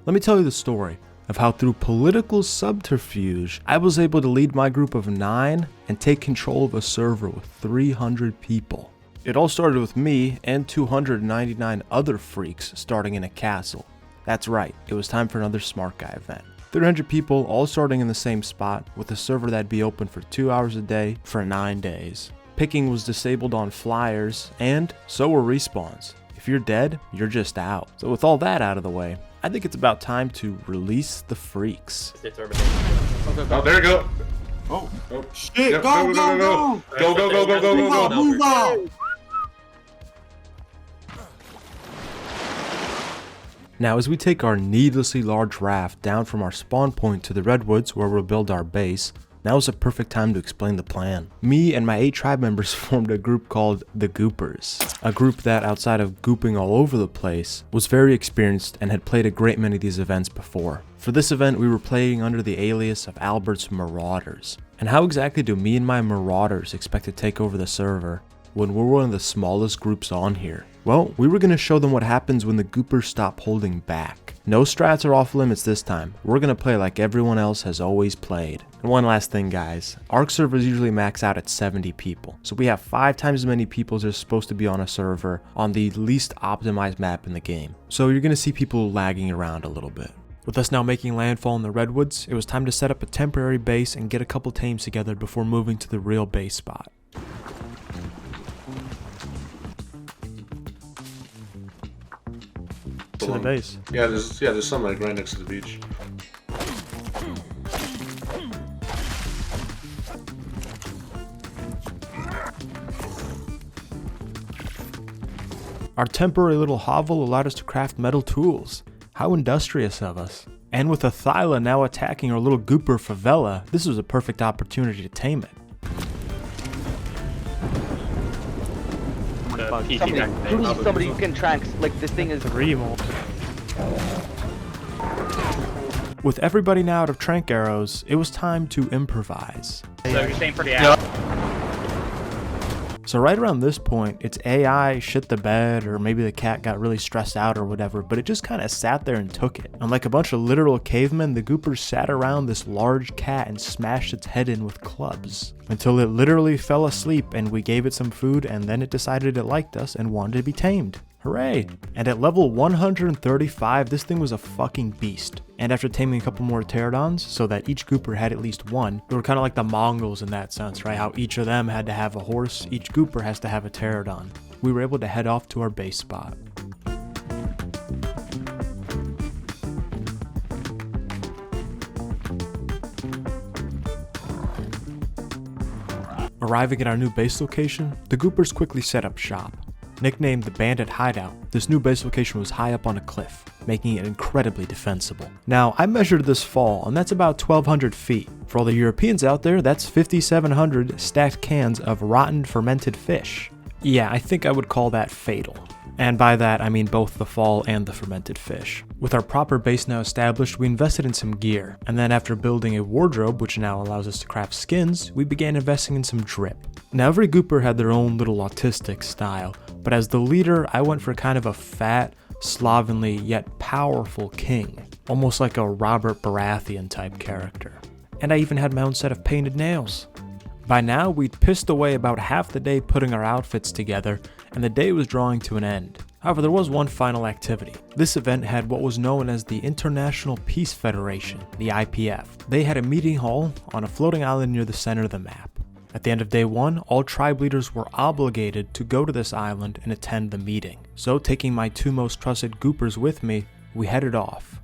Let me tell you the story of how through political subterfuge, I was able to lead my group of 9 and take control of a server with 300 people. It all started with me and 299 other freaks starting in a castle. That's right, it was time for another Smart Guy event. 300 people all starting in the same spot with a server that'd be open for 2 hours a day for 9 days. Picking was disabled on flyers, and so were respawns. If you're dead, you're just out. So with all that out of the way, I think it's about time to release the freaks. Oh, there you go. Oh shit! Yep, Go! Move out! Now, as we take our needlessly large raft down from our spawn point to the redwoods where we'll build our base, now is a perfect time to explain the plan. Me and my 8 tribe members formed a group called the Goopers, a group that, outside of gooping all over the place, was very experienced and had played a great many of these events before. For this event, we were playing under the alias of Albert's Marauders. And how exactly do me and my Marauders expect to take over the server when we're one of the smallest groups on here? Well, we were going to show them what happens when the Goopers stop holding back. No strats are off limits this time. We're going to play like everyone else has always played. And one last thing, guys. Ark servers usually max out at 70 people. So we have 5 times as many people as are supposed to be on a server on the least optimized map in the game. So you're going to see people lagging around a little bit. With us now making landfall in the redwoods, it was time to set up a temporary base and get a couple teams together before moving to the real base spot. To the base. Yeah, there's some like right next to the beach. Our temporary little hovel allowed us to craft metal tools. How industrious of us. And with a Thyla now attacking our little gooper favela, this was a perfect opportunity to tame it. Somebody who can track, like this thing is remote. With everybody now out of trank arrows, it was time to improvise. So you're staying pretty out. So right around this point, it's AI shit the bed, or maybe the cat got really stressed out or whatever, but it just kind of sat there and took it. And like a bunch of literal cavemen, the goopers sat around this large cat and smashed its head in with clubs. Until it literally fell asleep and we gave it some food and then it decided it liked us and wanted to be tamed. Hooray! And at level 135, this thing was a fucking beast. And after taming a couple more pterodons, so that each gooper had at least one, we were kind of like the Mongols in that sense, right? How each of them had to have a horse, each gooper has to have a pterodon. We were able to head off to our base spot. Arriving at our new base location, the goopers quickly set up shop. Nicknamed the Bandit Hideout, this new base location was high up on a cliff, making it incredibly defensible. Now, I measured this fall, and that's about 1,200 feet. For all the Europeans out there, that's 5,700 stacked cans of rotten fermented fish. Yeah, I think I would call that fatal. And by that, I mean both the fall and the fermented fish. With our proper base now established, we invested in some gear, and then after building a wardrobe, which now allows us to craft skins, we began investing in some drip. Now every gooper had their own little autistic style, but as the leader, I went for kind of a fat, slovenly, yet powerful king. Almost like a Robert Baratheon type character. And I even had my own set of painted nails. By now, we'd pissed away about half the day putting our outfits together, and the day was drawing to an end. However, there was one final activity. This event had what was known as the International Peace Federation, the IPF. They had a meeting hall on a floating island near the center of the map. At the end of day 1, all tribe leaders were obligated to go to this island and attend the meeting. So, taking my 2 most trusted goopers with me, we headed off.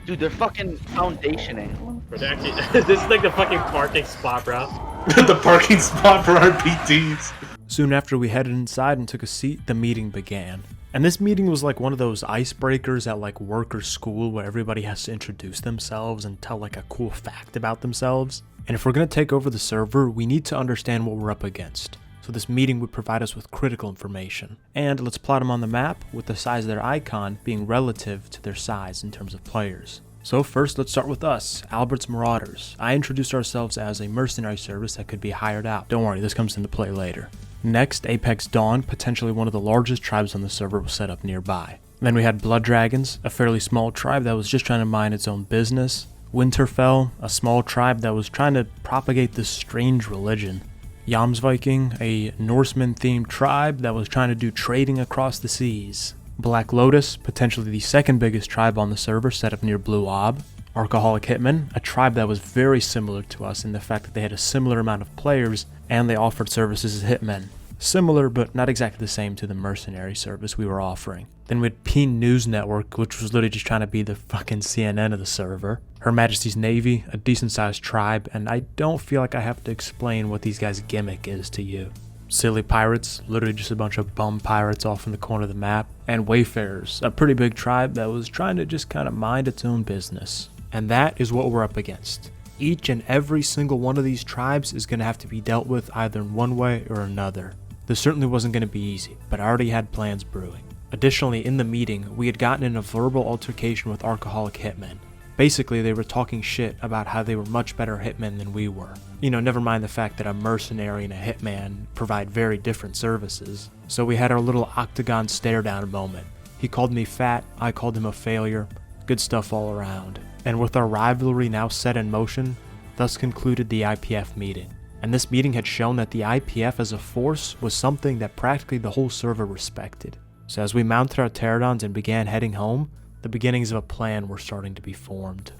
Dude, they're fucking foundationing. Actually, this is like the fucking parking spot, bro. The parking spot for our PTs. Soon after we headed inside and took a seat, the meeting began. And this meeting was like one of those icebreakers at like work or school where everybody has to introduce themselves and tell like a cool fact about themselves. And if we're going to take over the server, we need to understand what we're up against. So this meeting would provide us with critical information. And let's plot them on the map with the size of their icon being relative to their size in terms of players. So first, let's start with us, Albert's Marauders. I introduced ourselves as a mercenary service that could be hired out. Don't worry, this comes into play later. Next, Apex Dawn, potentially one of the largest tribes on the server, was set up nearby. Then we had Blood Dragons, a fairly small tribe that was just trying to mind its own business. Winterfell, a small tribe that was trying to propagate this strange religion. Jomsviking, a Norseman-themed tribe that was trying to do trading across the seas. Black Lotus, potentially the second biggest tribe on the server, set up near Blue Ob. Arkaholic Hitmen, a tribe that was very similar to us in the fact that they had a similar amount of players and they offered services as hitmen. Similar, but not exactly the same to the mercenary service we were offering. Then we had Peen News Network, which was literally just trying to be the fucking CNN of the server. Her Majesty's Navy, a decent-sized tribe, and I don't feel like I have to explain what these guys' gimmick is to you. Silly Pirates, literally just a bunch of bum pirates off in the corner of the map. And Wayfarers, a pretty big tribe that was trying to just kind of mind its own business. And that is what we're up against. Each and every single one of these tribes is going to have to be dealt with either in one way or another. This certainly wasn't going to be easy, but I already had plans brewing. Additionally, in the meeting, we had gotten in a verbal altercation with Arkaholic Hitmen. Basically, they were talking shit about how they were much better hitmen than we were. You know, never mind the fact that a mercenary and a hitman provide very different services. So we had our little octagon stare down moment. He called me fat, I called him a failure. Good stuff all around. And with our rivalry now set in motion, thus concluded the IPF meeting. And this meeting had shown that the IPF as a force was something that practically the whole server respected. So as we mounted our pterodons and began heading home, the beginnings of a plan were starting to be formed.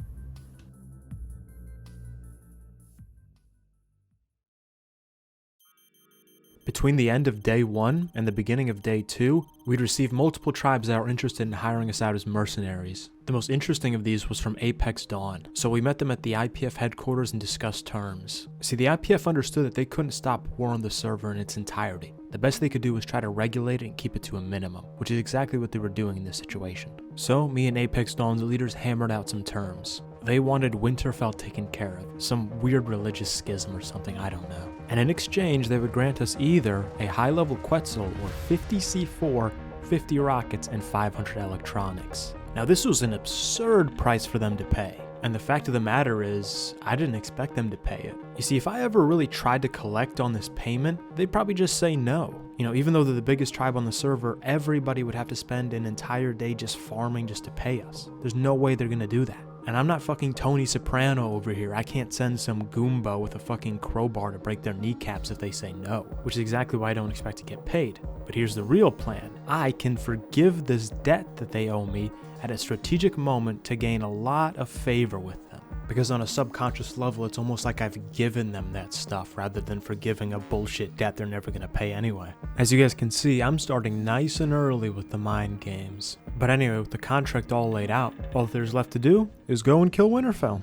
Between the end of day 1 and the beginning of day 2, we'd received multiple tribes that were interested in hiring us out as mercenaries. The most interesting of these was from Apex Dawn, so we met them at the IPF headquarters and discussed terms. See, the IPF understood that they couldn't stop war on the server in its entirety. The best they could do was try to regulate it and keep it to a minimum, which is exactly what they were doing in this situation. So, me and Apex Dawn's leaders hammered out some terms. They wanted Winterfell taken care of, some weird religious schism or something, I don't know. And in exchange, they would grant us either a high-level Quetzal or 50 C4, 50 rockets, and 500 electronics. Now this was an absurd price for them to pay. And the fact of the matter is, I didn't expect them to pay it. You see, if I ever really tried to collect on this payment, they'd probably just say no. You know, even though they're the biggest tribe on the server, everybody would have to spend an entire day just farming just to pay us. There's no way they're gonna do that. And I'm not fucking Tony Soprano over here. I can't send some Goomba with a fucking crowbar to break their kneecaps if they say no, which is exactly why I don't expect to get paid. But here's the real plan. I can forgive this debt that they owe me at a strategic moment to gain a lot of favor with them. Because on a subconscious level, it's almost like I've given them that stuff rather than forgiving a bullshit debt they're never gonna pay anyway. As you guys can see, I'm starting nice and early with the mind games. But anyway, with the contract all laid out, all there's left to do is go and kill Winterfell.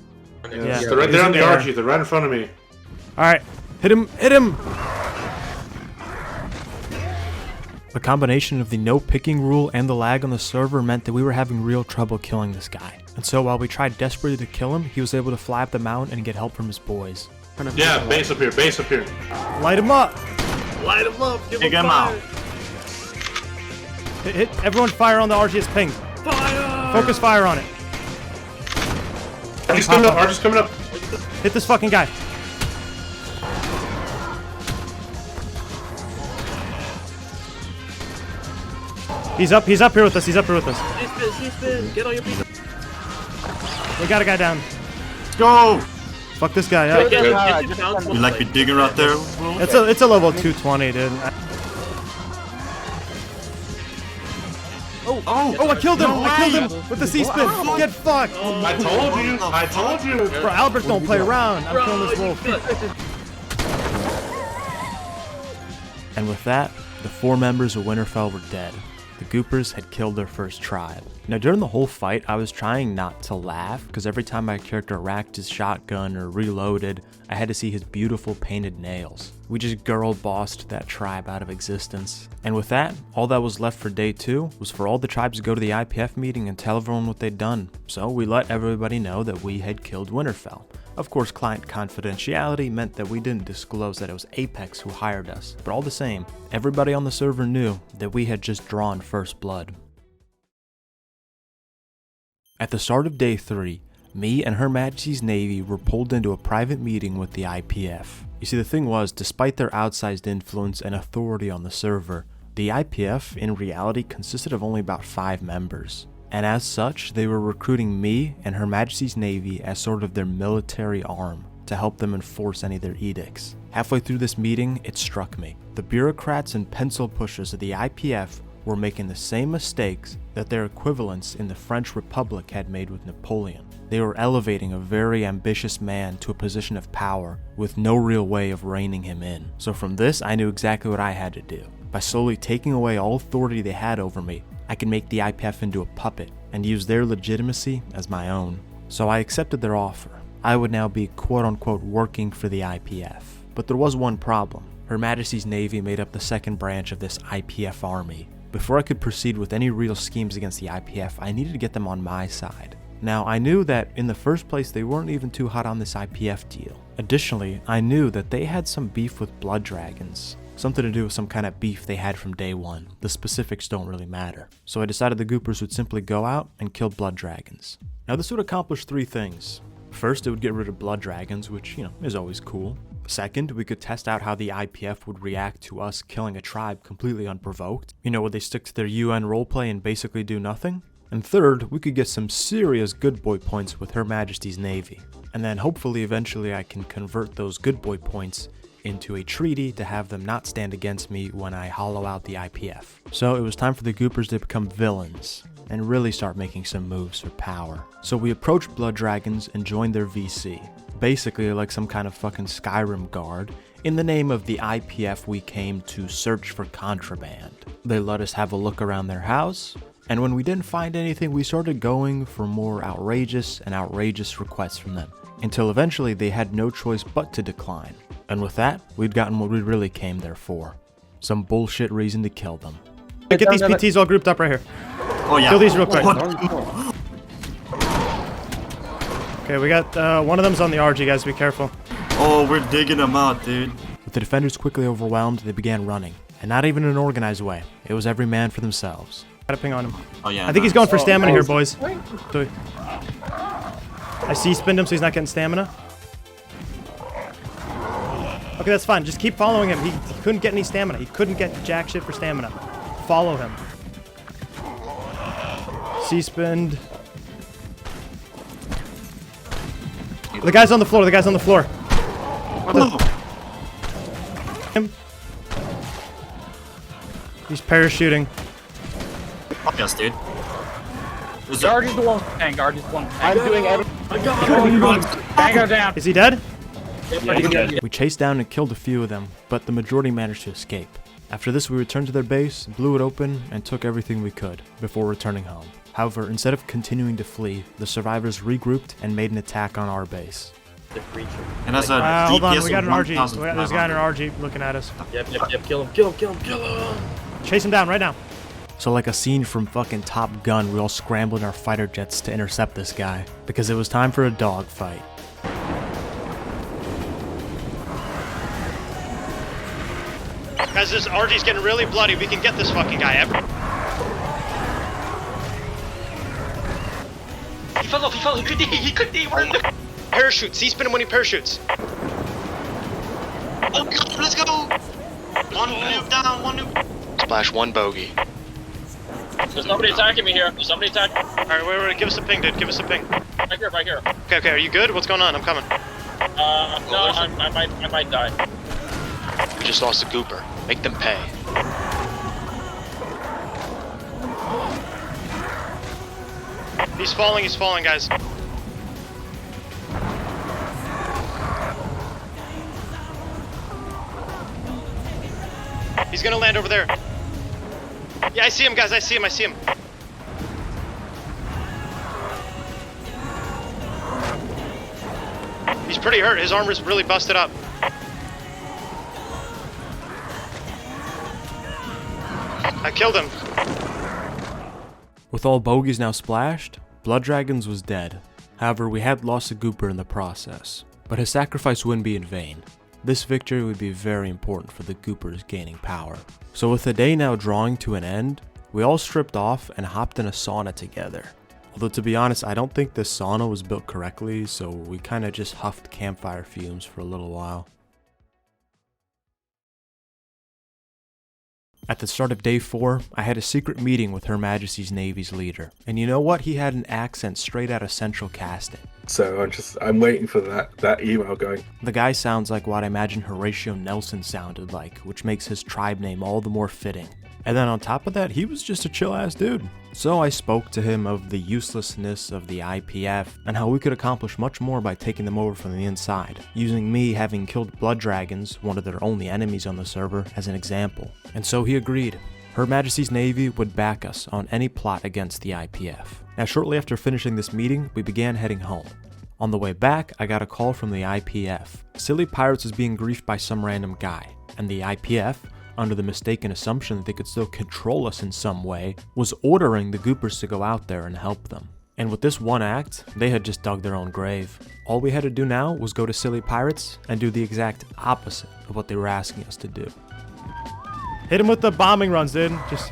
Yeah. They're right there on the Archie, they're right in front of me. Alright, hit him, hit him! The combination of the no picking rule and the lag on the server meant that we were having real trouble killing this guy. And so while we tried desperately to kill him, he was able to fly up the mountain and get help from his boys. Yeah, base up here, base up here. Light him up! Light him up! Give Take him him out. Hit everyone fire on the RGS ping. Fire! Focus fire on it. Archie's coming up, Archie's coming up. Hit this fucking guy. He's up here with us, he's up here with us. C-spin, get on your feet. We got a guy down. Let's go! Fuck this guy up. You like your digger out there, bro? It's a level 220, dude. Oh, I killed him! I killed him with the C-spin! Get fucked! I told you! Bro, Albert don't play around. I'm killing this wolf. And with that, the 4 members of Winterfell were dead. The Goopers had killed their first tribe. Now during the whole fight, I was trying not to laugh, because every time my character racked his shotgun or reloaded, I had to see his beautiful painted nails. We just girl bossed that tribe out of existence. And with that, all that was left for day 2 was for all the tribes to go to the IPF meeting and tell everyone what they'd done. So we let everybody know that we had killed Winterfell. Of course, client confidentiality meant that we didn't disclose that it was Apex who hired us, but all the same, everybody on the server knew that we had just drawn first blood. At the start of day 3, Me and Her Majesty's Navy were pulled into a private meeting with the IPF. You see, the thing was, despite their outsized influence and authority on the server, the IPF in reality consisted of only about 5 members. And as such, they were recruiting me and Her Majesty's Navy as sort of their military arm to help them enforce any of their edicts. Halfway through this meeting, it struck me. The bureaucrats and pencil pushers of the IPF were making the same mistakes that their equivalents in the French Republic had made with Napoleon. They were elevating a very ambitious man to a position of power with no real way of reining him in. So from this, I knew exactly what I had to do. By slowly taking away all authority they had over me, I could make the IPF into a puppet and use their legitimacy as my own. So I accepted their offer. I would now be quote-unquote working for the IPF. But there was one problem. Her Majesty's Navy made up the second branch of this IPF army. Before I could proceed with any real schemes against the IPF, I needed to get them on my side. Now, I knew that in the first place they weren't even too hot on this IPF deal. Additionally, I knew that they had some beef with blood dragons. Something to do with some kind of beef they had from day one. The specifics don't really matter. So I decided the goopers would simply go out and kill blood dragons. Now this would accomplish 3 things. First, it would get rid of blood dragons, which, is always cool. Second, we could test out how the IPF would react to us killing a tribe completely unprovoked. Would they stick to their UN roleplay and basically do nothing? And third, we could get some serious good boy points with Her Majesty's Navy. And then hopefully eventually I can convert those good boy points into a treaty to have them not stand against me when I hollow out the IPF. So it was time for the goopers to become villains and really start making some moves for power. So we approached blood dragons and joined their VC. Basically like some kind of fucking Skyrim guard. In the name of the IPF, we came to search for contraband. They let us have a look around their house, and when we didn't find anything, we started going for more outrageous requests from them, until eventually they had no choice but to decline. And with that, we'd gotten what we really came there for. Some bullshit reason to kill them. Get these PTs all grouped up right here. Oh yeah. Kill these real quick. Okay, we got one of them's on the RG, guys. Be careful. Oh, we're digging them out, dude. With the defenders quickly overwhelmed, they began running. And not even in an organized way. It was every man for themselves. Got a ping on him. Oh yeah. I think he's going for stamina here, boys. I C-spinned him, so he's not getting stamina. Okay, that's fine. Just keep following him. He couldn't get any stamina. He couldn't get jack shit for stamina. Follow him. C-spinned. The guy's on the floor. The guy's on the floor. Him. He's parachuting. Yes, dude. Guard is the one. And guard is one. I'm doing everything. Tango down. Is he dead? We chased down and killed a few of them, but the majority managed to escape. After this, we returned to their base, blew it open, and took everything we could before returning home. However, instead of continuing to flee, the survivors regrouped and made an attack on our base. And that's a Hold on, DPS we got an of RG. There's a guy in an 1,500. RG looking at us. Yep, kill him. Chase him down right now. So like a scene from fucking Top Gun, we all scrambled in our fighter jets to intercept this guy, because it was time for a dogfight. Guys, this RG's getting really bloody. We can get this fucking guy. He fell off, he could be, we're in the... Parachute. C-spin him when he parachutes. Oh god, let's go! One noob down, one noob. Splash 1 bogey. There's nobody attacking me here, there's somebody attacking. Alright, wait, give us a ping, dude. Give us a ping. Right here. Okay, are you good? What's going on? I'm coming. No, I might die. We just lost a gooper. Make them pay. He's falling, guys. He's gonna land over there. Yeah, I see him, guys. I see him. He's pretty hurt. His armor's really busted up. I killed him. With all bogeys now splashed, Blood Dragons was dead. However, we had lost a gooper in the process, but his sacrifice wouldn't be in vain. This victory would be very important for the goopers gaining power. So with the day now drawing to an end, we all stripped off and hopped in a sauna together. Although to be honest, I don't think this sauna was built correctly, so we kind of just huffed campfire fumes for a little while. At the start of day 4, I had a secret meeting with Her Majesty's Navy's leader. And you know what? He had an accent straight out of Central Casting. So I'm waiting for that email going. The guy sounds like what I imagine Horatio Nelson sounded like, which makes his tribe name all the more fitting. And then on top of that, he was just a chill-ass dude. So I spoke to him of the uselessness of the IPF and how we could accomplish much more by taking them over from the inside, using me having killed blood dragons, one of their only enemies on the server, as an example. And so he agreed. Her Majesty's Navy would back us on any plot against the IPF. Now shortly after finishing this meeting, we began heading home. On the way back, I got a call from the IPF. Silly Pirates was being griefed by some random guy, and the IPF, under the mistaken assumption that they could still control us in some way, was ordering the goopers to go out there and help them. And with this one act, they had just dug their own grave. All we had to do now was go to Silly Pirates and do the exact opposite of what they were asking us to do. Hit him with the bombing runs, dude. Just...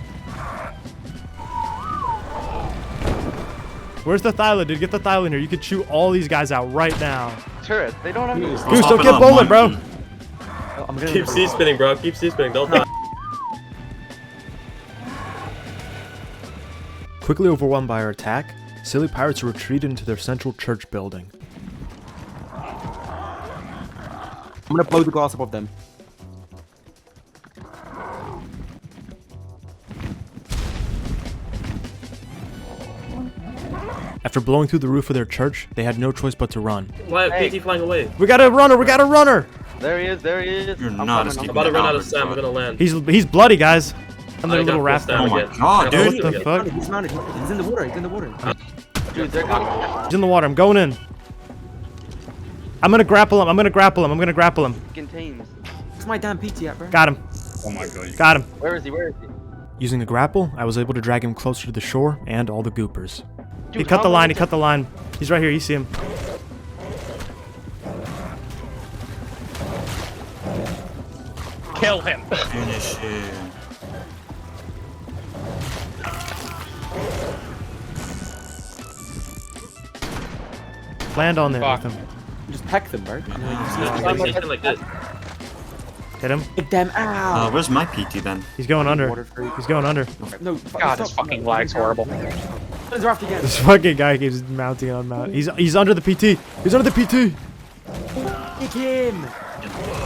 Where's the Thyla, dude? Get the Thyla in here. You could shoot all these guys out right now. Turret, they don't have any. Goose, don't get bowling, bro. Keep C-spinning, bro. Keep C-spinning. Don't die. Quickly overwhelmed by our attack, Silly Pirates retreated into their central church building. I'm gonna blow the glass above them. After blowing through the roof of their church, they had no choice but to run. Why PT flying away? We got a runner, we got a runner! There he is, there he is. You're I'm not coming, escaping. I'm about to run out of Albert, Sam. I'm bro. gonna land. He's bloody, guys. I'm in a I got little full raft stamina Oh my again. god, I got dude. full What the stamina again. fuck? He's mounted. He's in the water. He's in the water. Dude, they're going. He's in the water, I'm going in. I'm gonna grapple him, I'm gonna grapple him. Contains. Where's my damn PT at, bro? Got him. Oh my god. Got him. Where is he? Where is he? Using the grapple, I was able to drag him closer to the shore and all the goopers. He cut the line, he cut the line. He's right here, you see him. Kill him. Finish him. Land on there Fuck. with him. Just peck them, bro. Like this. Hit him. Pick them out. Where's my PT then? He's going under. Water free. He's going under. No. God, this fucking lag's horrible. Guns are off again. This fucking guy keeps mounting on mount. He's under the PT. He's under the PT. Pick him.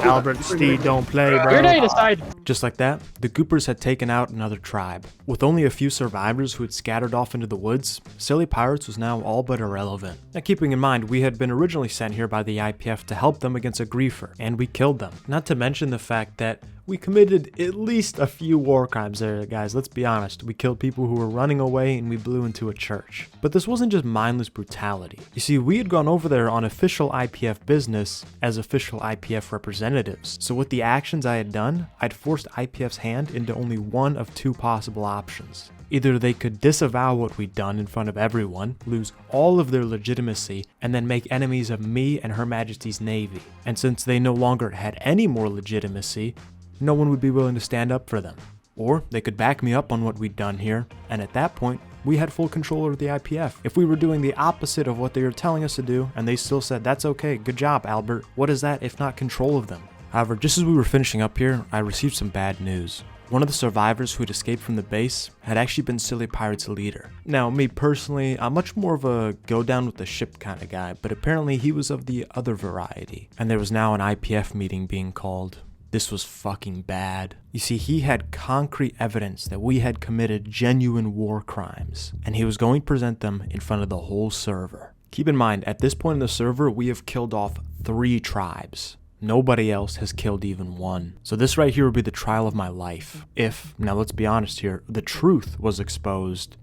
Albert Steed don't play, bro. Grenade aside. Just like that, the goopers had taken out another tribe. With only a few survivors who had scattered off into the woods, Silly Pirates was now all but irrelevant. Now keeping in mind, we had been originally sent here by the IPF to help them against a griefer, and we killed them. Not to mention the fact that we committed at least a few war crimes there, guys. Let's be honest. We killed people who were running away and we blew into a church. But this wasn't just mindless brutality. You see, we had gone over there on official IPF business as official IPF representatives. So with the actions I had done, I'd forced IPF's hand into only one of two possible options. Either they could disavow what we'd done in front of everyone, lose all of their legitimacy, and then make enemies of me and Her Majesty's Navy. And since they no longer had any more legitimacy, no one would be willing to stand up for them. Or they could back me up on what we'd done here, and at that point, we had full control over the IPF. If we were doing the opposite of what they were telling us to do, and they still said, "That's okay, good job, Albert," what is that if not control of them? However, just as we were finishing up here, I received some bad news. One of the survivors who had escaped from the base had actually been Silly Pirate's leader. Now, me personally, I'm much more of a go down with the ship kind of guy, but apparently he was of the other variety, and there was now an IPF meeting being called. This was fucking bad. You see, he had concrete evidence that we had committed genuine war crimes, and he was going to present them in front of the whole server. Keep in mind, at this point in the server, we have killed off 3 tribes. Nobody else has killed even one. So this right here would be the trial of my life. If, now let's be honest here, the truth was exposed,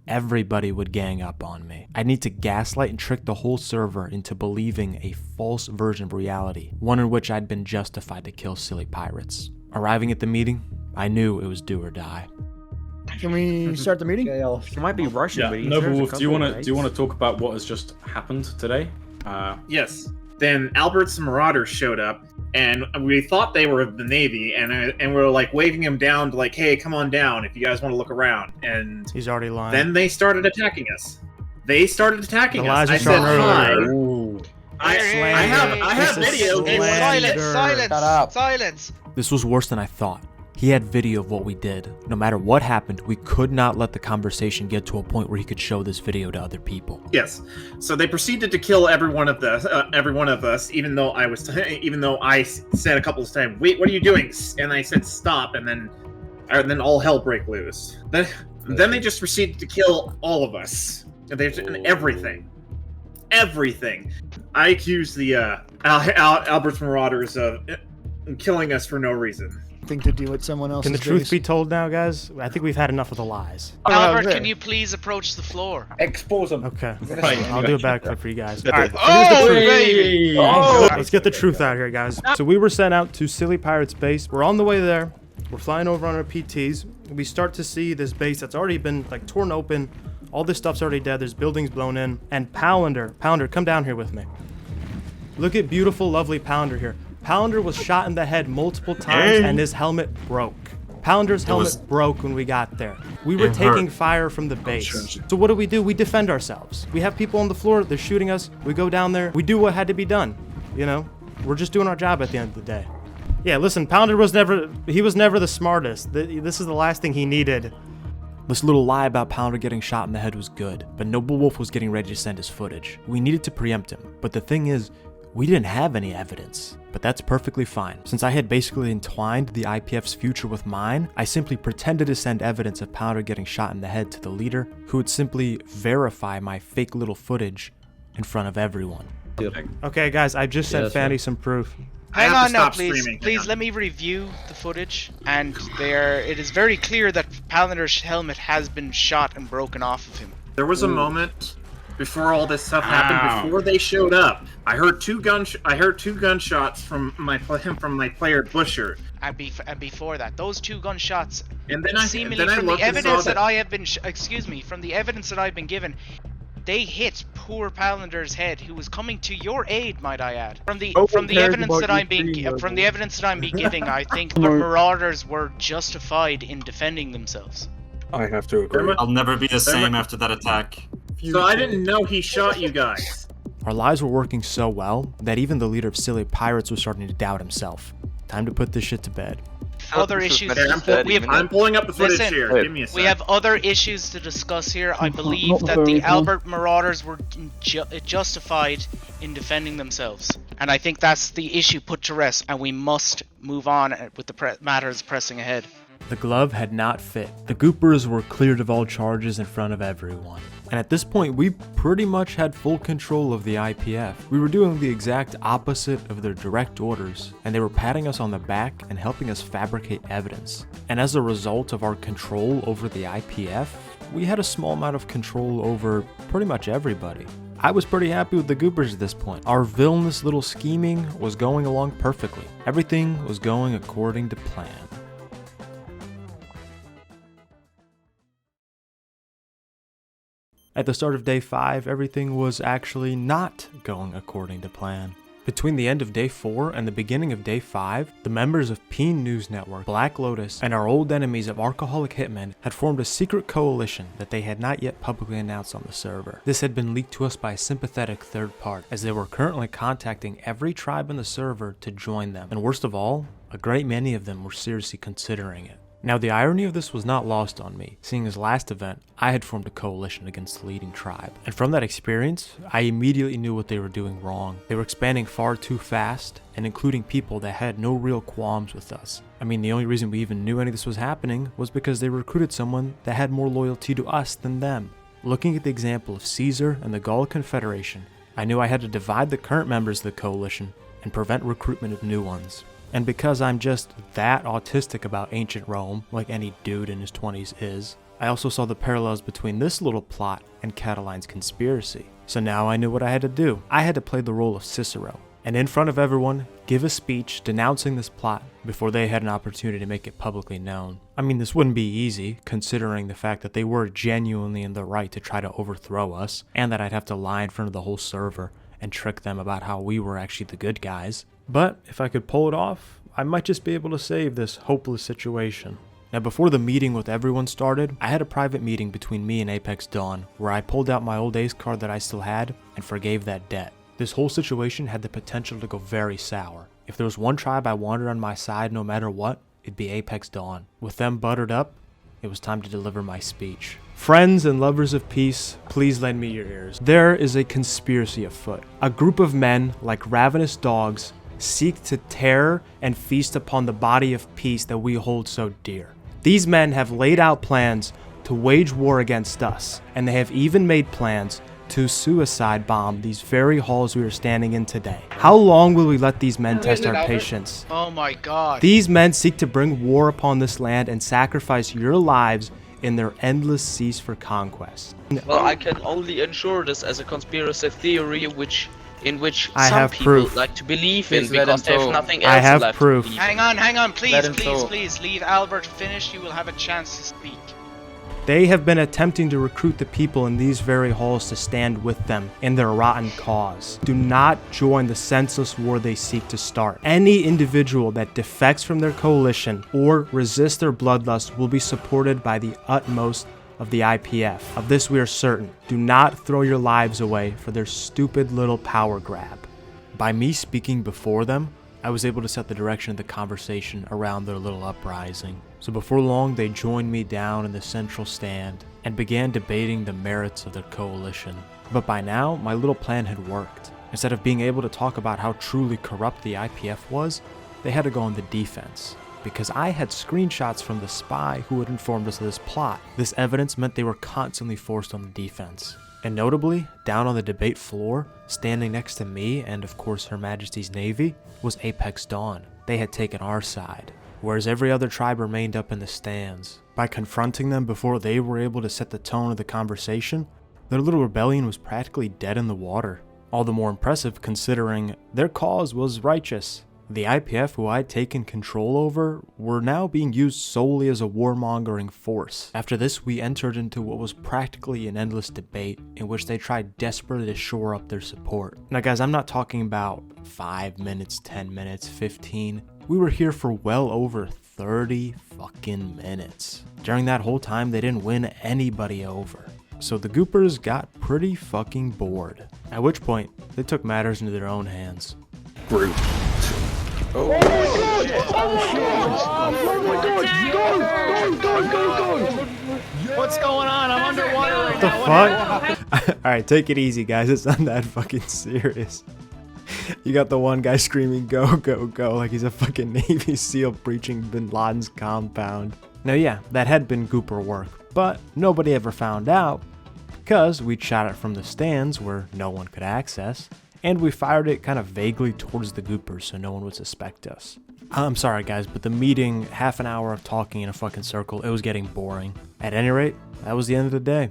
everybody would gang up on me. I'd need to gaslight and trick the whole server into believing a false version of reality, one in which I'd been justified to kill Silly Pirates. Arriving at the meeting, I knew it was do or die. Can we start the meeting? It might be Russian, Yeah, but he Noble deserves a Wolf, do you couple, want to right? talk about what has just happened today? Yes. Then Albert's Marauders showed up, and we thought they were the Navy, and we were like waving him down to like, hey, come on down if you guys want to look around. And He's already lying. then they started attacking us. They started attacking The us. lies are I said starting hi. earlier. I have This is video. slander. Silence! Shut up. Silence! This was worse than I thought. He had video of what we did. No matter what happened, we could not let the conversation get to a point where he could show this video to other people. Yes. So they proceeded to kill every one of us, even though I said a couple of times, "Wait, what are you doing?" And I said, "Stop," and then all hell break loose. Then they just proceeded to kill all of us. Everything. I accuse the Albert's Marauders of killing us for no reason. Thing to do with someone else's Can the truth base. be told now, guys? I think we've had enough of the lies. Albert, can you please approach the floor? Expose them. Okay. Right. I'll do a backflip for you guys. All right. Oh, baby! Let's get the truth out here, guys. So we were sent out to Silly Pirate's base. We're on the way there. We're flying over on our PTs. We start to see this base that's already been like torn open. All this stuff's already dead. There's buildings blown in. And Pounder, come down here with me. Look at beautiful, lovely Pounder here. Pounder was shot in the head multiple times and his helmet broke. Pounder's helmet broke when we got there. We were taking fire from the base. So what do? We defend ourselves. We have people on the floor, they're shooting us. We go down there, we do what had to be done. You know, we're just doing our job at the end of the day. Yeah, listen, Pounder was never the smartest. This is the last thing he needed. This little lie about Pounder getting shot in the head was good, but Noble Wolf was getting ready to send his footage. We needed to preempt him, but the thing is, we didn't have any evidence. But that's perfectly fine. Since I had basically entwined the IPF's future with mine, I simply pretended to send evidence of Pounder getting shot in the head to the leader, who would simply verify my fake little footage in front of everyone. Okay, guys, I just sent Fanny some proof. I Hang have to on now, stop please. streaming. Hang Please on. let me review the footage. And it is very clear that Palander's helmet has been shot and broken off of him. There was a moment before all this stuff happened, before they showed up. I heard two gunshots from my player Busher. And before that, those two gunshots. And then seemingly I from the looked and saw evidence that that- I have been, from the evidence that I've been given, they hit poor Palander's head, who was coming to your aid, might I add. From the evidence that I'm being giving, I think the Marauders were justified in defending themselves. I have to agree. I'll never be the same after that attack. So I didn't know he shot you guys. Our lies were working so well that even the leader of Silly Pirates was starting to doubt himself. Time to put this shit to bed. Other issues. I'm pulling up the footage Listen, here. Give me a sec. We have other issues to discuss here. I believe that the Albert Marauders were justified in defending themselves. And I think that's the issue put to rest, and we must move on with the matters pressing ahead. The glove had not fit. The goopers were cleared of all charges in front of everyone. And at this point, we pretty much had full control of the IPF. We were doing the exact opposite of their direct orders, and they were patting us on the back and helping us fabricate evidence. And as a result of our control over the IPF, we had a small amount of control over pretty much everybody. I was pretty happy with the goopers at this point. Our villainous little scheming was going along perfectly. Everything was going according to plan. At the start of day 5, everything was actually not going according to plan. Between the end of day 4 and the beginning of day 5, the members of Peen News Network, Black Lotus, and our old enemies of Arkaholic Hitmen had formed a secret coalition that they had not yet publicly announced on the server. This had been leaked to us by a sympathetic third party, as they were currently contacting every tribe in the server to join them. And worst of all, a great many of them were seriously considering it. Now, the irony of this was not lost on me, seeing as last event, I had formed a coalition against the leading tribe. And from that experience, I immediately knew what they were doing wrong. They were expanding far too fast, and including people that had no real qualms with us. I mean, the only reason we even knew any of this was happening was because they recruited someone that had more loyalty to us than them. Looking at the example of Caesar and the Gaul Confederation, I knew I had to divide the current members of the coalition and prevent recruitment of new ones. And because I'm just that autistic about ancient Rome, like any dude in his 20s is, I also saw the parallels between this little plot and Catiline's conspiracy. So now I knew what I had to do. I had to play the role of Cicero, and in front of everyone, give a speech denouncing this plot before they had an opportunity to make it publicly known. I mean, this wouldn't be easy, considering the fact that they were genuinely in the right to try to overthrow us, and that I'd have to lie in front of the whole server and trick them about how we were actually the good guys. But if I could pull it off, I might just be able to save this hopeless situation. Now before the meeting with everyone started, I had a private meeting between me and Apex Dawn, where I pulled out my old ace card that I still had and forgave that debt. This whole situation had the potential to go very sour. If there was one tribe I wanted on my side no matter what, it'd be Apex Dawn. With them buttered up, it was time to deliver my speech. Friends and lovers of peace, please lend me your ears. There is a conspiracy afoot. A group of men, like ravenous dogs, seek to tear and feast upon the body of peace that we hold so dear. These men have laid out plans to wage war against us, and they have even made plans to suicide bomb these very halls we are standing in today. How long will we let these men test our patience? Oh my god. These men seek to bring war upon this land and sacrifice your lives in their endless seas for conquest. Well, I can only ensure this as a conspiracy theory in which I some have people proof. like to believe in Please let because him they have talk. nothing I else have left proof. to believe. Hang on, please, Let him please, talk. please, leave Albert finish. You will have a chance to speak. They have been attempting to recruit the people in these very halls to stand with them in their rotten cause. Do not join the senseless war they seek to start. Any individual that defects from their coalition or resists their bloodlust will be supported by the utmost of the IPF. Of this we are certain. Do not throw your lives away for their stupid little power grab. By me speaking before them, I was able to set the direction of the conversation around their little uprising. So before long, they joined me down in the central stand and began debating the merits of their coalition. But by now, my little plan had worked. Instead of being able to talk about how truly corrupt the IPF was, they had to go on the defense. Because I had screenshots from the spy who had informed us of this plot. This evidence meant they were constantly forced on the defense. And notably, down on the debate floor, standing next to me and of course Her Majesty's Navy, was Apex Dawn. They had taken our side, whereas every other tribe remained up in the stands. By confronting them before they were able to set the tone of the conversation, their little rebellion was practically dead in the water. All the more impressive considering their cause was righteous. The IPF, who I'd taken control over, were now being used solely as a warmongering force. After this, we entered into what was practically an endless debate in which they tried desperately to shore up their support. Now guys, I'm not talking about 5 minutes, 10 minutes, 15. We were here for well over 30 fucking minutes. During that whole time, they didn't win anybody over. So the goopers got pretty fucking bored. At which point, they took matters into their own hands. Brute. Oh my god! Oh my god! Go! What's going on? I'm underwater right What the now. fuck? Alright, take it easy, guys. It's not that fucking serious. You got the one guy screaming, go, go, go, like he's a fucking Navy SEAL breaching Bin Laden's compound. Now, yeah, that had been gooper work, but nobody ever found out because we'd shot it from the stands where no one could access, and we fired it kind of vaguely towards the goopers so no one would suspect us. I'm sorry guys, but the meeting, half an hour of talking in a fucking circle, it was getting boring. At any rate, that was the end of the day.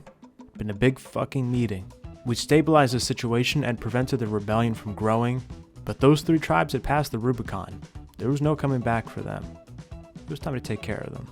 Been a big fucking meeting. We stabilized the situation and prevented the rebellion from growing, but those 3 tribes had passed the Rubicon. There was no coming back for them. It was time to take care of them.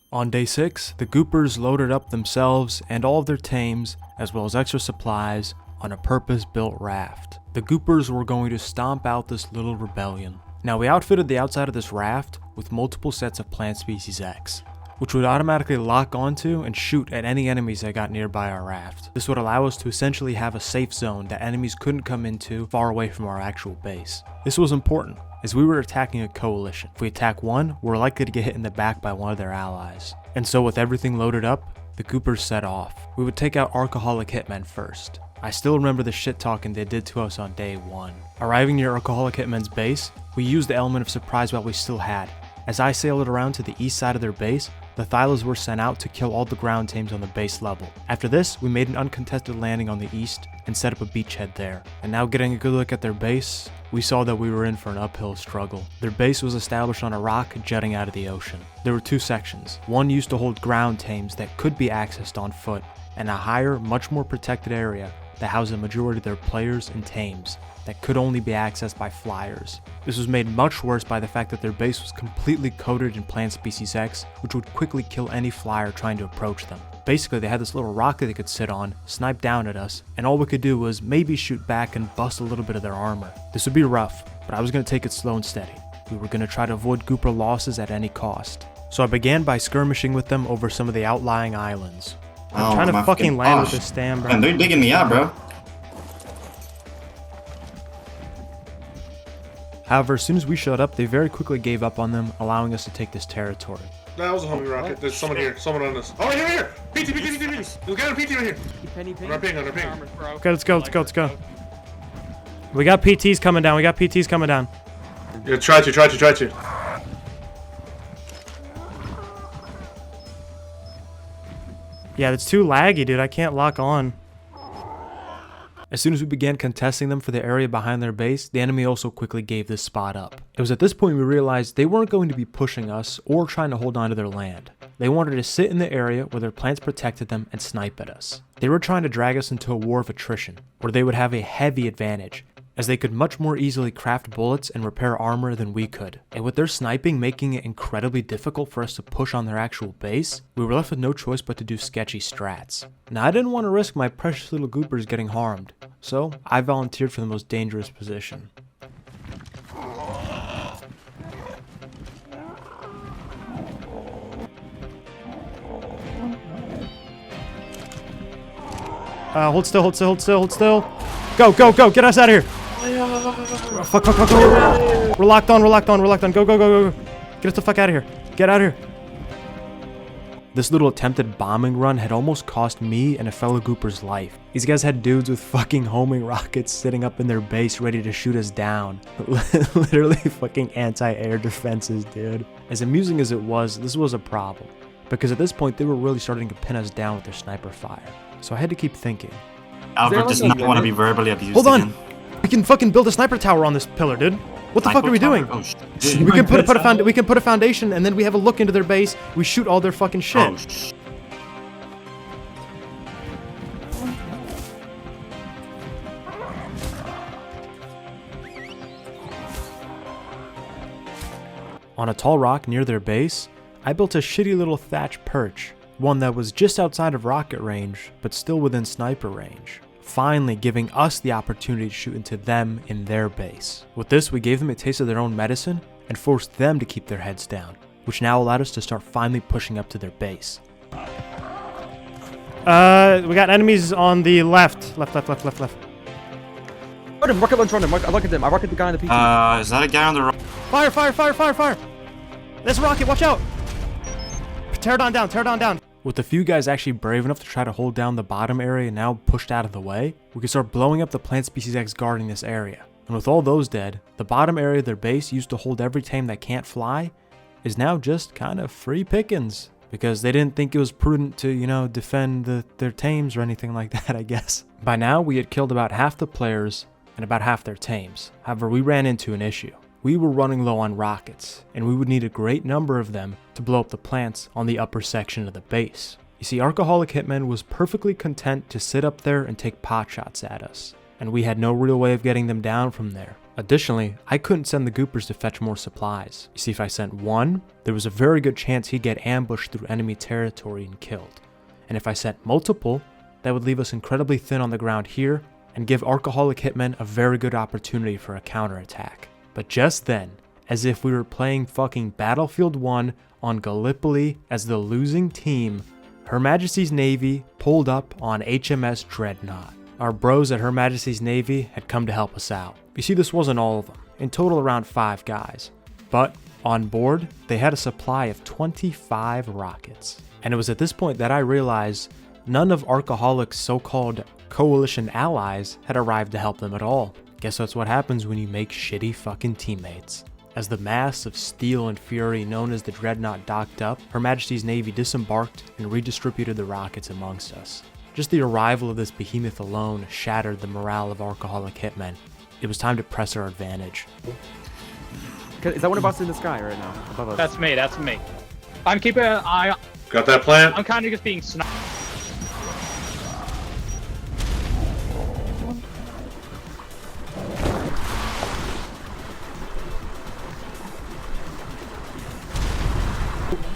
On day 6, the goopers loaded up themselves and all of their tames, as well as extra supplies, on a purpose-built raft. The goopers were going to stomp out this little rebellion. Now we outfitted the outside of this raft with multiple sets of Plant Species X, which would automatically lock onto and shoot at any enemies that got nearby our raft. This would allow us to essentially have a safe zone that enemies couldn't come into far away from our actual base. This was important, as we were attacking a coalition. If we attack one, we're likely to get hit in the back by one of their allies. And so with everything loaded up, the goopers set off. We would take out Arkaholic Hitmen first. I still remember the shit talking they did to us on day 1. Arriving near Arkaholic Hitmen's base, we used the element of surprise while we still had. As I sailed around to the east side of their base, the Thylas were sent out to kill all the ground tames on the base level. After this, we made an uncontested landing on the east and set up a beachhead there. And now getting a good look at their base, we saw that we were in for an uphill struggle. Their base was established on a rock jutting out of the ocean. There were 2 sections. One used to hold ground tames that could be accessed on foot, and a higher, much more protected area that housed the majority of their players and tames that could only be accessed by flyers. This was made much worse by the fact that their base was completely coated in Plant Species X, which would quickly kill any flyer trying to approach them. Basically, they had this little rocket they could sit on, snipe down at us, and all we could do was maybe shoot back and bust a little bit of their armor. This would be rough, but I was going to take it slow and steady. We were going to try to avoid gooper losses at any cost. So I began by skirmishing with them over some of the outlying islands. I'm trying to fucking land with this stand, bro. Man, they're digging me out, bro. However, as soon as we showed up, they very quickly gave up on them, allowing us to take this territory. That was a homing rocket. There's someone here. Someone on this. Oh, here! PT! There's a guy on PT right here. Penny, On our ping. Okay, let's go. We got PTs coming down. Yeah, try to. Yeah, it's too laggy, dude. I can't lock on. As soon as we began contesting them for the area behind their base, the enemy also quickly gave this spot up. It was at this point we realized they weren't going to be pushing us or trying to hold on to their land. They wanted to sit in the area where their plants protected them and snipe at us. They were trying to drag us into a war of attrition, where they would have a heavy advantage, as they could much more easily craft bullets and repair armor than we could. And with their sniping making it incredibly difficult for us to push on their actual base, we were left with no choice but to do sketchy strats. Now I didn't want to risk my precious little goopers getting harmed, so I volunteered for the most dangerous position. Hold still. Go, get us out of here. Fuck. We're locked on. Go. Get us the fuck out of here. Get out of here. This little attempted bombing run had almost cost me and a fellow gooper's life. These guys had dudes with fucking homing rockets sitting up in their base ready to shoot us down. Literally fucking anti-air defenses, dude. As amusing as it was, this was a problem, because at this point they were really starting to pin us down with their sniper fire. So I had to keep thinking. Albert does not want to be verbally abused. Hold on! Again. We can fucking build a sniper tower on this pillar, dude. What the fuck are we doing? Oh, shit. We can put a foundation, and then we have a look into their base. We shoot all their fucking shit. Oh, shit. On a tall rock near their base, I built a shitty little thatch perch, one that was just outside of rocket range, but still within sniper range, finally giving us the opportunity to shoot into them in their base. With this, we gave them a taste of their own medicine and forced them to keep their heads down, which now allowed us to start finally pushing up to their base. We got enemies on the left. Left. Rocket launcher on him. I rocket them. I rocket the guy in the PT. Is that a guy on the rock? Fire! There's a rocket, watch out! Tear it on down. With a few guys actually brave enough to try to hold down the bottom area now pushed out of the way, we could start blowing up the plant species X guarding this area. And with all those dead, the bottom area of their base used to hold every tame that can't fly is now just kind of free pickings. Because they didn't think it was prudent to, defend their tames or anything like that, I guess. By now, we had killed about half the players and about half their tames. However, we ran into an issue. We were running low on rockets, and we would need a great number of them to blow up the plants on the upper section of the base. You see, Arkaholic Hitmen was perfectly content to sit up there and take pot shots at us, and we had no real way of getting them down from there. Additionally, I couldn't send the goopers to fetch more supplies. You see, if I sent one, there was a very good chance he'd get ambushed through enemy territory and killed. And if I sent multiple, that would leave us incredibly thin on the ground here and give Arkaholic Hitmen a very good opportunity for a counterattack. But just then, as if we were playing fucking Battlefield 1 on Gallipoli as the losing team, Her Majesty's Navy pulled up on HMS Dreadnought. Our bros at Her Majesty's Navy had come to help us out. You see, this wasn't all of them, in total around 5 guys. But on board, they had a supply of 25 rockets. And it was at this point that I realized none of Arkaholic's so-called coalition allies had arrived to help them at all. Guess that's what happens when you make shitty fucking teammates. As the mass of steel and fury known as the Dreadnought docked up, Her Majesty's Navy disembarked and redistributed the rockets amongst us. Just the arrival of this behemoth alone shattered the morale of Arkaholic Hitmen. It was time to press our advantage. Is that one of us in the sky right now? Above us? That's me. I'm keeping an eye on... Got that plant? I'm kind of just being sniped.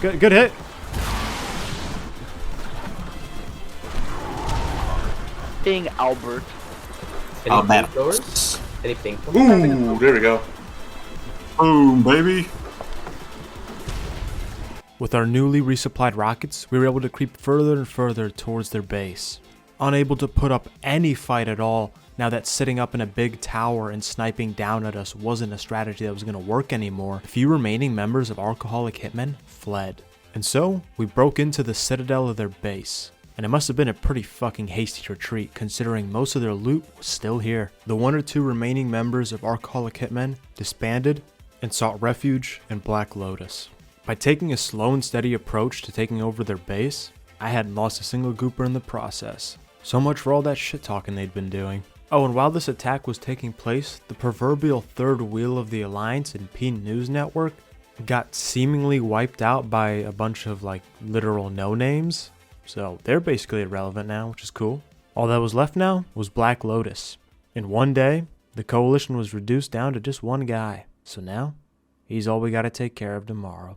Good hit. King Albert. Any Alberto. flamethrowers? Any pink? Ooh, there we go. Boom, baby. With our newly resupplied rockets, we were able to creep further and further towards their base. Unable to put up any fight at all, now that sitting up in a big tower and sniping down at us wasn't a strategy that was going to work anymore, a few remaining members of Arkaholic Hitmen fled. And so, we broke into the citadel of their base. And it must have been a pretty fucking hasty retreat considering most of their loot was still here. The 1 or 2 remaining members of Arkaholic Hitmen disbanded and sought refuge in Black Lotus. By taking a slow and steady approach to taking over their base, I hadn't lost a single gooper in the process. So much for all that shit talking they'd been doing. Oh, and while this attack was taking place, the proverbial third wheel of the Alliance and P News Network got seemingly wiped out by a bunch of like literal no-names. So they're basically irrelevant now, which is cool. All that was left now was Black Lotus. In one day, the coalition was reduced down to just one guy. So now, he's all we gotta take care of tomorrow.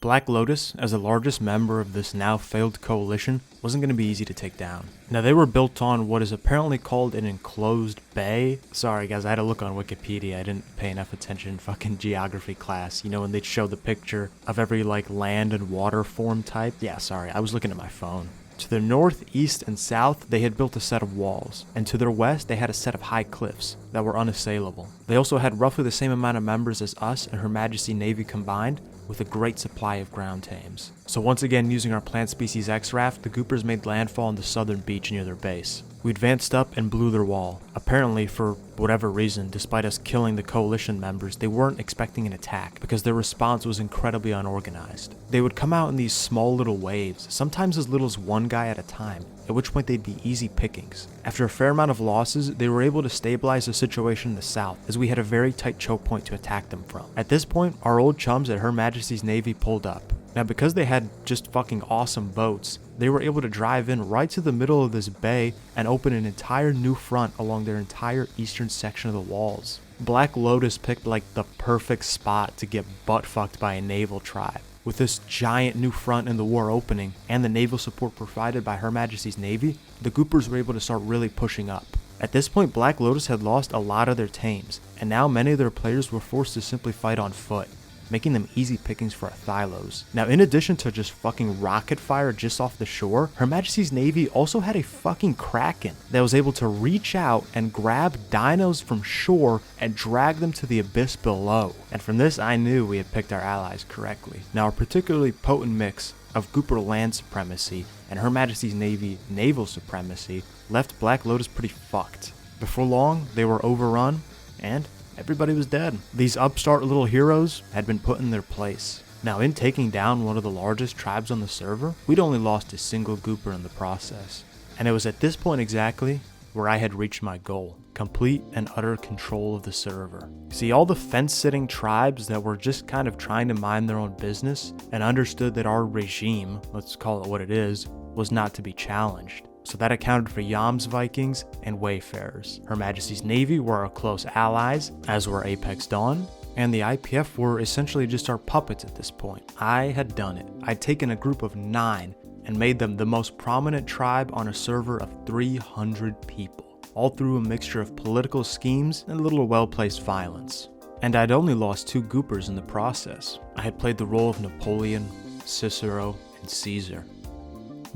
Black Lotus, as the largest member of this now failed coalition, wasn't going to be easy to take down. Now they were built on what is apparently called an enclosed bay. Sorry guys, I had to look on Wikipedia, I didn't pay enough attention in fucking geography class. You know when they'd show the picture of every like land and water form type? Yeah, sorry, I was looking at my phone. To their north, east, and south, they had built a set of walls, and to their west, they had a set of high cliffs that were unassailable. They also had roughly the same amount of members as us and Her Majesty Navy combined, with a great supply of ground tames. So once again, using our plant species X-Raft, the Goopers made landfall on the southern beach near their base. We advanced up and blew their wall. Apparently, for whatever reason, despite us killing the coalition members, they weren't expecting an attack because their response was incredibly unorganized. They would come out in these small little waves, sometimes as little as one guy at a time, at which point they'd be easy pickings. After a fair amount of losses, they were able to stabilize the situation in the south, as we had a very tight choke point to attack them from. At this point, our old chums at Her Majesty's Navy pulled up. Now because they had just fucking awesome boats, they were able to drive in right to the middle of this bay and open an entire new front along their entire eastern section of the walls. Black Lotus picked like the perfect spot to get butt fucked by a naval tribe. With this giant new front in the war opening and the naval support provided by Her Majesty's Navy, the Goopers were able to start really pushing up. At this point, Black Lotus had lost a lot of their tames, and now many of their players were forced to simply fight on foot, making them easy pickings for Athylos. Now in addition to just fucking rocket fire just off the shore, Her Majesty's Navy also had a fucking Kraken that was able to reach out and grab dinos from shore and drag them to the abyss below. And from this I knew we had picked our allies correctly. Now a particularly potent mix of Gooper land supremacy and Her Majesty's Navy naval supremacy left Black Lotus pretty fucked. Before long, they were overrun and everybody was dead. These upstart little heroes had been put in their place. Now in taking down one of the largest tribes on the server, we'd only lost a single gooper in the process. And it was at this point exactly where I had reached my goal, complete and utter control of the server. See, all the fence-sitting tribes that were just kind of trying to mind their own business and understood that our regime, let's call it what it is, was not to be challenged. So that accounted for Yams Vikings and Wayfarers. Her Majesty's Navy were our close allies, as were Apex Dawn, and the IPF were essentially just our puppets at this point. I had done it. I'd taken a group of 9 and made them the most prominent tribe on a server of 300 people, all through a mixture of political schemes and a little well-placed violence. And I'd only lost 2 goopers in the process. I had played the role of Napoleon, Cicero, and Caesar.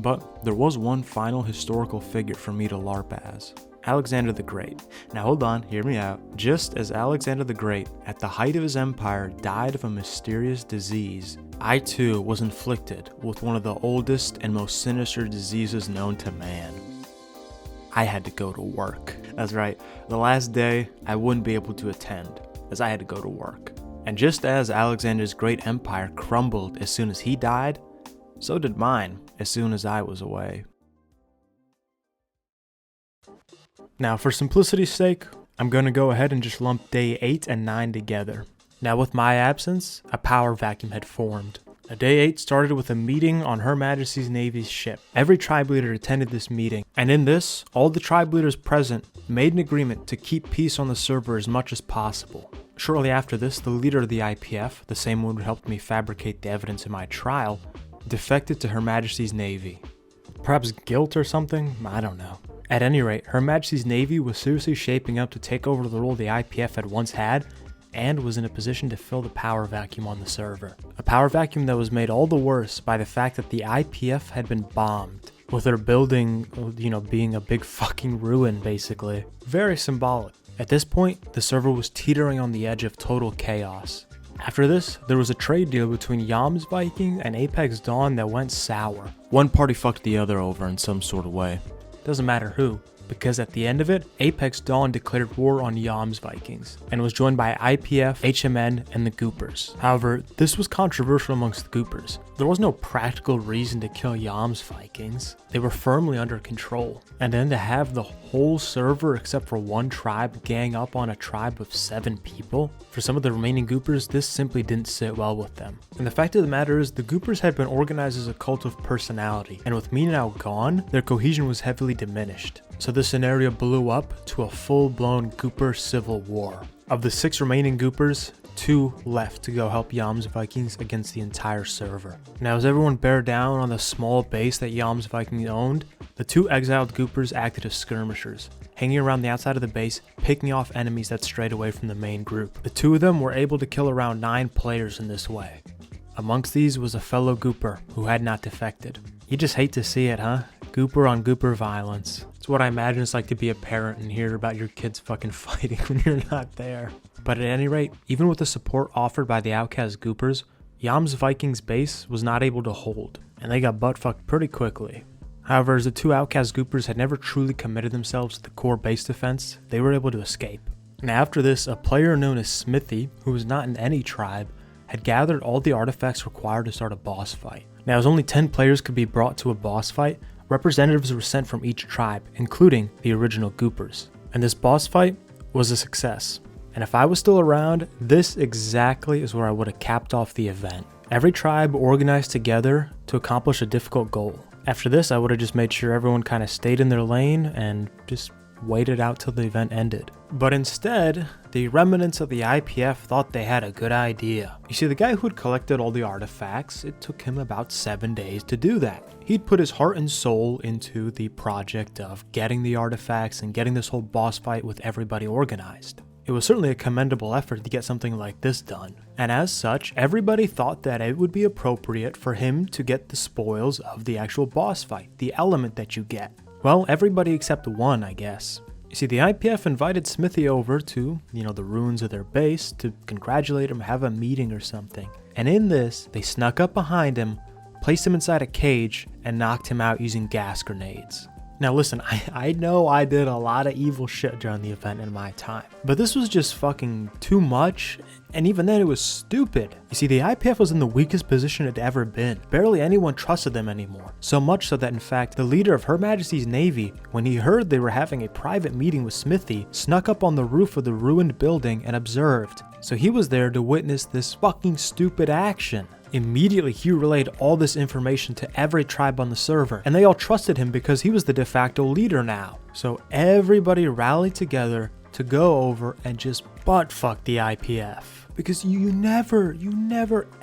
But there was one final historical figure for me to LARP as. Alexander the Great. Now hold on, hear me out. Just as Alexander the Great, at the height of his empire, died of a mysterious disease, I too was inflicted with one of the oldest and most sinister diseases known to man. I had to go to work. That's right, the last day I wouldn't be able to attend, as I had to go to work. And just as Alexander's great empire crumbled as soon as he died, so did mine as soon as I was away. Now for simplicity's sake, I'm going to go ahead and just lump day 8 and 9 together. Now with my absence, a power vacuum had formed. Now, day 8 started with a meeting on Her Majesty's Navy's ship. Every tribe leader attended this meeting, and in this, all the tribe leaders present made an agreement to keep peace on the server as much as possible. Shortly after this, the leader of the IPF, the same one who helped me fabricate the evidence in my trial, defected to Her Majesty's Navy. Perhaps guilt or something? I don't know. At any rate, Her Majesty's Navy was seriously shaping up to take over the role the IPF had once had, and was in a position to fill the power vacuum on the server. A power vacuum that was made all the worse by the fact that the IPF had been bombed, with their building, being a big fucking ruin, basically. Very symbolic. At this point, the server was teetering on the edge of total chaos. After this, there was a trade deal between Yams Viking and Apex Dawn that went sour. One party fucked the other over in some sort of way. Doesn't matter who, because at the end of it, Apex Dawn declared war on Yams Vikings, and was joined by IPF, HMN, and the Goopers. However, this was controversial amongst the Goopers. There was no practical reason to kill Yams Vikings. They were firmly under control. And then to have the whole server except for one tribe gang up on a tribe of 7 people? For some of the remaining Goopers, this simply didn't sit well with them. And the fact of the matter is, the Goopers had been organized as a cult of personality, and with me now gone, their cohesion was heavily diminished. So this scenario blew up to a full-blown Gooper civil war. Of the 6 remaining Goopers, 2 left to go help Yams Vikings against the entire server. Now, as everyone bear down on the small base that Yams Vikings owned, the 2 exiled Goopers acted as skirmishers, hanging around the outside of the base, picking off enemies that strayed away from the main group. The 2 of them were able to kill around 9 players in this way. Amongst these was a fellow Gooper who had not defected. You just hate to see it, huh? Gooper on Gooper violence. It's what I imagine it's like to be a parent and hear about your kids fucking fighting when you're not there. But at any rate, even with the support offered by the outcast Goopers, Yams Vikings base was not able to hold, and they got butt-fucked pretty quickly. However, as the 2 outcast Goopers had never truly committed themselves to the core base defense, they were able to escape. And after this, a player known as Smithy, who was not in any tribe, had gathered all the artifacts required to start a boss fight. Now, as only 10 players could be brought to a boss fight, representatives were sent from each tribe, including the original Goopers. And this boss fight was a success. And if I was still around, this exactly is where I would have capped off the event. Every tribe organized together to accomplish a difficult goal. After this, I would have just made sure everyone kind of stayed in their lane and just waited out till the event ended. But instead, the remnants of the IPF thought they had a good idea. You see, the guy who had collected all the artifacts, it took him about 7 days to do that. He'd put his heart and soul into the project of getting the artifacts and getting this whole boss fight with everybody organized. It was certainly a commendable effort to get something like this done. And as such, everybody thought that it would be appropriate for him to get the spoils of the actual boss fight, the element that you get. Well, everybody except one, I guess. You see, the IPF invited Smithy over to, the ruins of their base to congratulate him, have a meeting or something. And in this, they snuck up behind him, placed him inside a cage, and knocked him out using gas grenades. Now listen, I know I did a lot of evil shit during the event in my time, but this was just fucking too much, and even then it was stupid. You see, the IPF was in the weakest position it had ever been. Barely anyone trusted them anymore. So much so that in fact, the leader of Her Majesty's Navy, when he heard they were having a private meeting with Smithy, snuck up on the roof of the ruined building and observed. So he was there to witness this fucking stupid action. Immediately, he relayed all this information to every tribe on the server, and they all trusted him because he was the de facto leader now. So everybody rallied together to go over and just butt-fuck the IPF. Because you never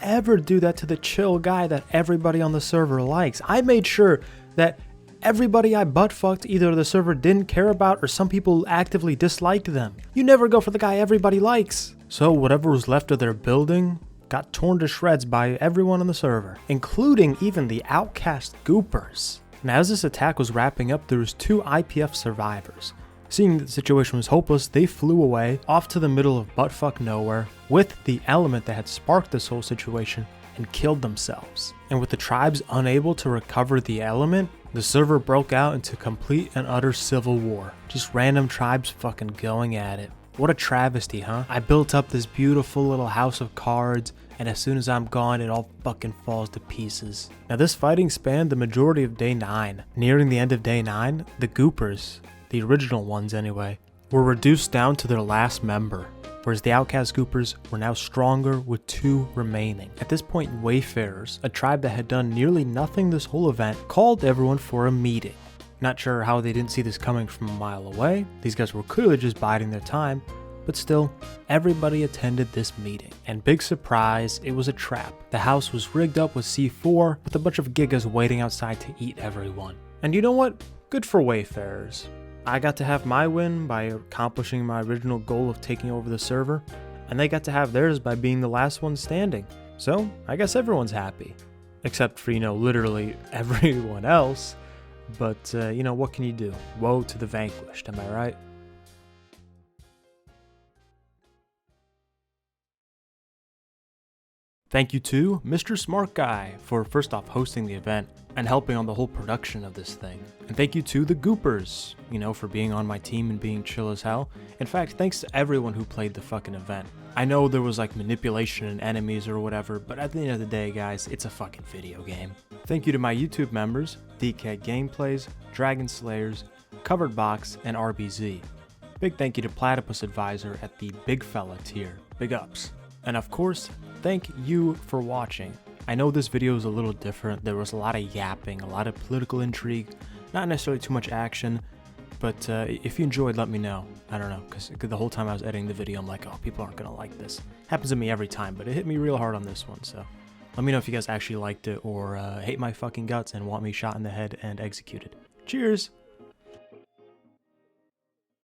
ever do that to the chill guy that everybody on the server likes. I made sure that everybody I butt-fucked, either the server didn't care about or some people actively disliked them. You never go for the guy everybody likes. So whatever was left of their building got torn to shreds by everyone on the server, including even the outcast Goopers. Now, as this attack was wrapping up, there was 2 IPF survivors. Seeing that the situation was hopeless, they flew away off to the middle of buttfuck nowhere with the element that had sparked this whole situation and killed themselves. And with the tribes unable to recover the element, the server broke out into complete and utter civil war. Just random tribes fucking going at it. What a travesty, huh? I built up this beautiful little house of cards, and as soon as I'm gone, it all fucking falls to pieces. Now, this fighting spanned the majority of day 9. Nearing the end of day 9, the Goopers, the original ones anyway, were reduced down to their last member, whereas the outcast Goopers were now stronger with 2 remaining. At this point, Wayfarers, a tribe that had done nearly nothing this whole event, called everyone for a meeting. Not sure how they didn't see this coming from a mile away. These guys were clearly just biding their time, but still, everybody attended this meeting. And big surprise, it was a trap. The house was rigged up with C4 with a bunch of gigas waiting outside to eat everyone. And you know what? Good for Wayfarers. I got to have my win by accomplishing my original goal of taking over the server, and they got to have theirs by being the last one standing. So, I guess everyone's happy. Except for, literally everyone else. But, what can you do? Woe to the vanquished, am I right? Thank you to Mr. Smart Guy for first off hosting the event and helping on the whole production of this thing. And thank you to the Goopers, for being on my team and being chill as hell. In fact, thanks to everyone who played the fucking event. I know there was like manipulation and enemies or whatever, but at the end of the day, guys, it's a fucking video game. Thank you to my YouTube members, DK Gameplays, Dragon Slayers, Covered Box, and RBZ. Big thank you to Platypus Advisor at the Big Fella tier. Big ups. And of course, thank you for watching. I know this video is a little different. There was a lot of yapping, a lot of political intrigue, not necessarily too much action, but if you enjoyed, let me know. I don't know, because the whole time I was editing the video, I'm like, oh, people aren't gonna like this. Happens to me every time, but it hit me real hard on this one, so let me know if you guys actually liked it or hate my fucking guts and want me shot in the head and executed. Cheers!